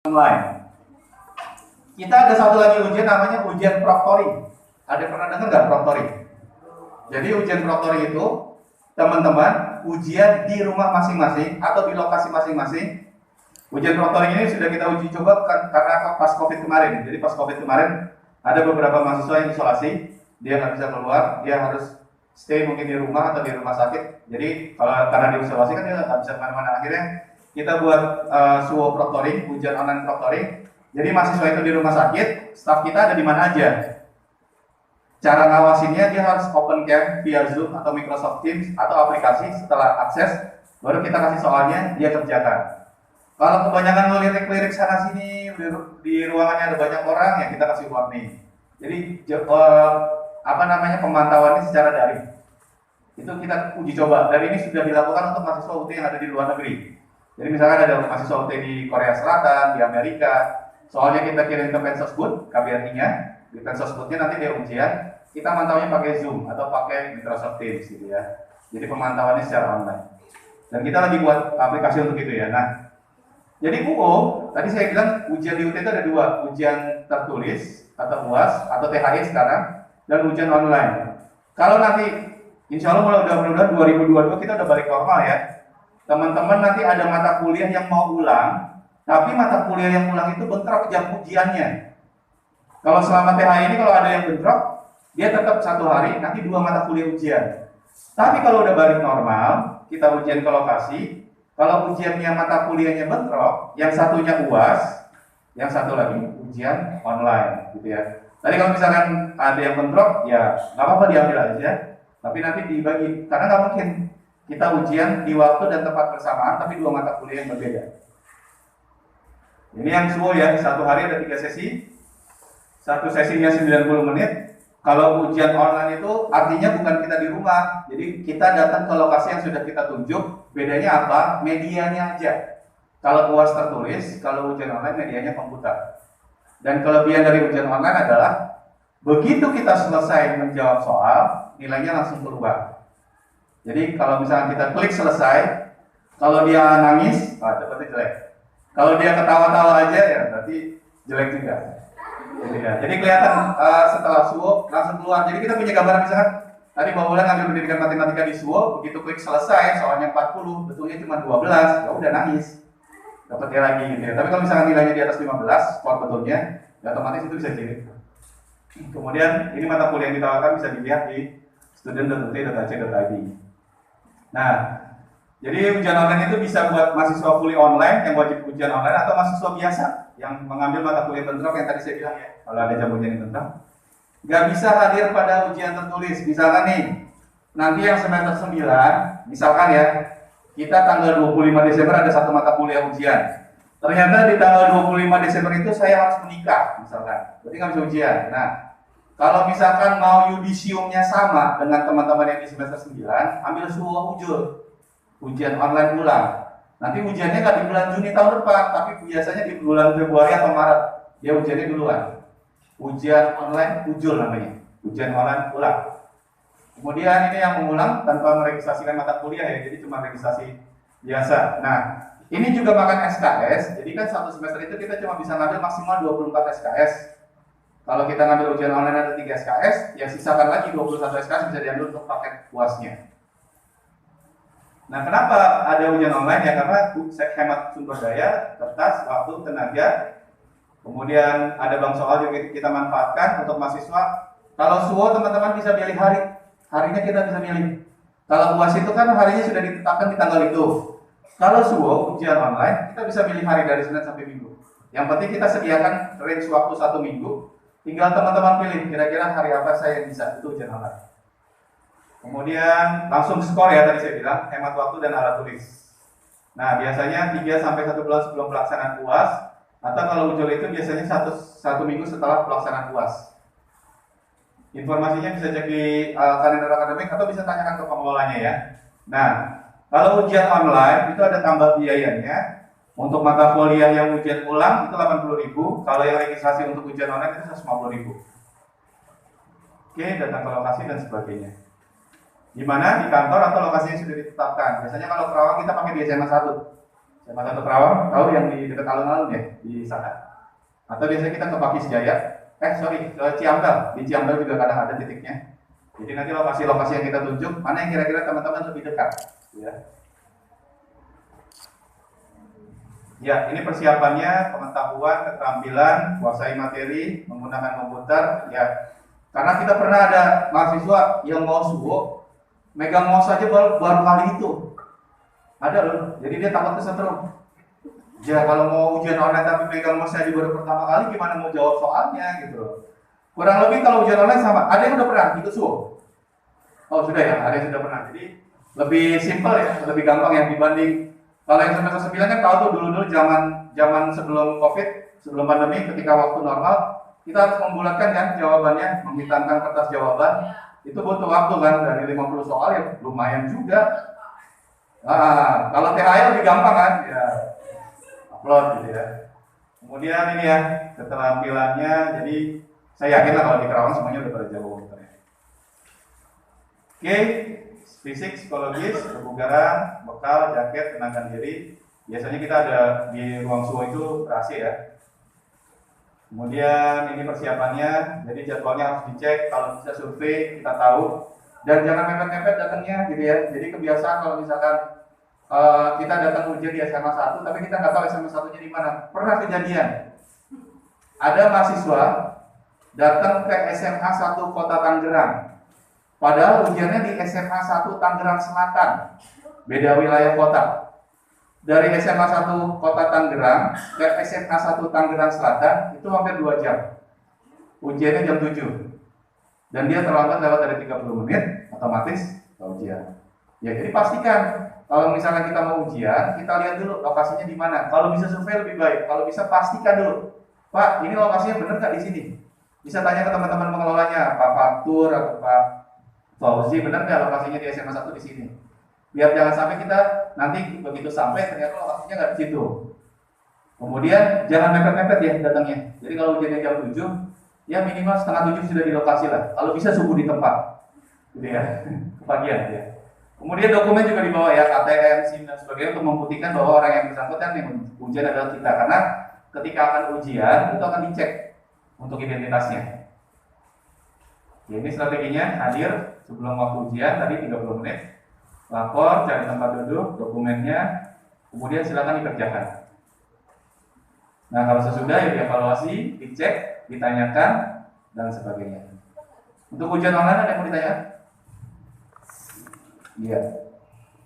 online. Kita ada satu lagi ujian namanya ujian proctoring. Ada pernah dengar nggak proctoring? Jadi ujian proctoring itu teman-teman ujian di rumah masing-masing atau di lokasi masing-masing. Ujian proctoring ini sudah kita uji coba karena pas COVID kemarin. Jadi pas COVID kemarin ada beberapa mahasiswa yang isolasi, dia nggak bisa keluar, dia harus stay mungkin di rumah atau di rumah sakit. Jadi kalau karena di isolasi kan dia nggak bisa kemana-mana. Akhirnya kita buat SUO proctoring, ujian online proctoring. Jadi mahasiswa itu di rumah sakit, staf kita ada di mana aja. Cara ngawasinnya dia harus open cam via Zoom atau Microsoft Teams atau aplikasi. Setelah akses, baru kita kasih soalnya, dia kerjakan. Kalau kebanyakan ngelirik-lirik sana sini di ruangannya ada banyak orang, ya kita kasih warning. Jadi pemantauannya secara daring. Itu kita uji coba. Dan ini sudah dilakukan untuk mahasiswa UT yang ada di luar negeri. Jadi misalkan ada mahasiswa UT di Korea Selatan, di Amerika, soalnya kita kirim ke Pensosbud, KBRI-nya, di Pensosbudnya nanti dia ujian, kita mantaunya pakai Zoom atau pakai Microsoft Teams gitu ya. Jadi pemantauannya secara online. Dan kita lagi buat aplikasi untuk itu ya. Nah, jadi UO, tadi saya bilang ujian di UT itu ada dua, ujian tertulis atau UAS atau THI sekarang, dan ujian online. Kalau nanti, insya Allah mudah-mudahan 2022 kita udah balik normal ya. Teman-teman nanti ada mata kuliah yang mau ulang, tapi mata kuliah yang ulang itu bentrok jam ujiannya. Kalau selama THI ini kalau ada yang bentrok, dia tetap satu hari, nanti 2 mata kuliah ujian. Tapi kalau udah balik normal, kita ujian ke lokasi. Kalau ujiannya mata kuliahnya bentrok, yang satunya UAS, yang satu lagi ujian online, gitu ya. Tadi kalau misalkan ada yang bentrok, ya nggak apa-apa diambil aja, tapi nanti dibagi, karena nggak mungkin kita ujian di waktu dan tempat bersamaan, tapi 2 mata kuliah yang berbeda. Ini yang SUO ya, satu hari ada 3 sesi, satu sesinya 90 menit. Kalau ujian online itu artinya bukan kita di rumah, jadi kita datang ke lokasi yang sudah kita tunjuk. Bedanya apa? Medianya aja. Kalau UAS tertulis, kalau ujian online medianya komputer. Dan kelebihan dari ujian online adalah begitu kita selesai menjawab soal, nilainya langsung keluar. Jadi kalau misalnya kita klik selesai, kalau dia nangis, berarti jelek. Kalau dia ketawa-tawa aja, ya berarti jelek juga. Jadi kelihatan setelah SUO langsung keluar. Jadi kita punya gambaran misalkan tadi Mbak Wulan ngambil pendidikan matematika di SUO, begitu klik selesai soalnya 40, betulnya cuma 12, ya udah nangis. Dapatnya lagi gitu ya. Tapi kalau misalkan nilainya di atas 15, skor betulnya, ya otomatis itu bisa jadi. Kemudian ini mata kuliah yang ditawarkan bisa dilihat di student.ut.ac.id. Nah, jadi ujian online itu bisa buat mahasiswa fully online yang wajib ujian online atau mahasiswa biasa yang mengambil mata kuliah bentrok yang tadi saya bilang ya, kalau ada jam ujian yang bentrok nggak bisa hadir pada ujian tertulis. Misalkan nih, nanti yang semester 9, misalkan ya, kita tanggal 25 Desember ada satu mata kuliah ujian. Ternyata di tanggal 25 Desember itu saya harus menikah, misalkan. Berarti nggak bisa ujian. Nah, kalau misalkan mau yudisiumnya sama dengan teman-teman yang di semester 9, ambil SUO ujul, ujian online ulang. Nanti ujiannya nggak di bulan Juni tahun depan, tapi biasanya di bulan Februari atau Maret. Dia ujiannya duluan. Ujian online ujul namanya. Ujian online ulang. Kemudian ini yang mengulang tanpa meregistrasikan mata kuliah ya, jadi cuma registrasi biasa. Nah, ini juga makan SKS. Jadi kan satu semester itu kita cuma bisa ngambil maksimal 24 SKS. Kalau kita ngambil ujian online ada 3 SKS, ya sisakan lagi 21 SKS bisa diambil untuk paket puasnya. Nah, kenapa ada ujian online? Ya karena hemat sumber daya, kertas, waktu, tenaga. Kemudian ada bank soal juga kita manfaatkan untuk mahasiswa. Kalau SUO teman-teman bisa pilih hari. Harinya kita bisa milih. Kalau UAS itu kan harinya sudah ditetapkan di tanggal itu. Kalau SUO ujian online, kita bisa pilih hari dari Senin sampai Minggu. Yang penting kita sediakan range waktu 1 minggu. Tinggal teman-teman pilih kira-kira hari apa saya bisa. Itu ujian online. Kemudian langsung skor ya, tadi saya bilang hemat waktu dan alat tulis. Nah, biasanya 3 sampai 1 bulan sebelum pelaksanaan UAS, atau kalau ujul itu biasanya satu minggu setelah pelaksanaan UAS. Informasinya bisa cek di kalender akademik atau bisa tanyakan ke pengelolanya ya. Nah, kalau ujian online itu ada tambah biayanya. Untuk mata kuliah yang ujian ulang itu 80.000, kalau yang registrasi untuk ujian online itu 150.000. Oke, datang ke lokasi dan sebagainya. Di mana? Di kantor atau lokasi yang sudah ditetapkan. Biasanya kalau Kerawang kita pakai di SMA 1. SMA 1 Kerawang, tahu yang di dekat alun-alun ya, di sana. Atau biasanya kita ke Pakis Jaya, ke Ciampel. Di Ciampel juga kadang ada titiknya. Jadi nanti lokasi-lokasi yang kita tunjuk, mana yang kira-kira teman-teman lebih dekat. Ya. Ya, ini persiapannya, pengetahuan, keterampilan, kuasai materi, menggunakan komputer. Ya, karena kita pernah ada mahasiswa yang mau suwo, megang mouse aja baru kali itu. Ada loh, jadi dia takut kesetrum. Ya, kalau mau ujian online tapi megang mouse aja baru pertama kali, gimana mau jawab soalnya gitu loh. Kurang lebih kalau ujian online sama, ada yang udah pernah ikut suwo? Oh sudah ya, ada yang sudah pernah. Jadi lebih simpel ya, lebih gampang ya dibanding kalau yang semester 9 kan tahu tuh dulu zaman sebelum COVID, sebelum pandemi, ketika waktu normal, kita harus membulatkan kan jawabannya, menghitamkan kertas jawaban. Itu butuh waktu kan, dari 50 soal ya lumayan juga. Nah, kalau THL lebih gampang kan, ya upload gitu ya. Kemudian ini ya, keterampilannya, jadi saya yakin lah kalau di Kerawang semuanya udah pada jago komputernya. Oke. Fisik, psikologis, kebugaran, bekal, jaket, tenaga diri. Biasanya kita ada di ruang suwo itu AC ya. Kemudian ini persiapannya, jadi jadwalnya harus dicek. Kalau bisa survei, kita tahu. Dan jangan mepet-mepet datangnya gitu ya. Jadi kebiasaan kalau misalkan kita datang ujian di SMA 1, tapi kita nggak tahu SMA 1-nya di mana. Pernah kejadian, ada mahasiswa datang ke SMA 1 Kota Tangerang. Padahal ujiannya di SMA 1 Tangerang Selatan, beda wilayah kota. Dari SMA 1 Kota Tangerang ke SMA 1 Tangerang Selatan itu hampir 2 jam. Ujiannya jam 7. Dan dia terlambat lewat dari 30 menit, otomatis ujian. Ya, jadi pastikan kalau misalnya kita mau ujian, kita lihat dulu lokasinya di mana. Kalau bisa survei lebih baik. Kalau bisa pastikan dulu, Pak, ini lokasinya benar nggak di sini? Bisa tanya ke teman-teman pengelolanya, Pak Faktur atau Pak Fauzi, benar nggak lokasinya di SMA 1 di sini? Biar jangan sampai kita nanti begitu sampai ternyata lokasinya nggak di situ. Kemudian jangan mepet-mepet ya datangnya. Jadi kalau ujiannya jam 7, ya minimal setengah 7 sudah di lokasi lah. Kalau bisa subuh di tempat, gitu ya, kepagian ya. Kemudian dokumen juga dibawa ya, KTM, SIM dan sebagainya untuk membuktikan bahwa orang yang bersangkutan yang ujian adalah kita. Karena ketika akan ujian itu akan dicek untuk identitasnya. Ya, ini strateginya, hadir sebelum waktu ujian tadi 30 menit, lapor, cari tempat duduk, dokumennya, kemudian silakan dikerjakan. Nah, kalau sesudah ya dievaluasi, dicek, ditanyakan, dan sebagainya. Untuk ujian online ada yang mau ditanya? Iya.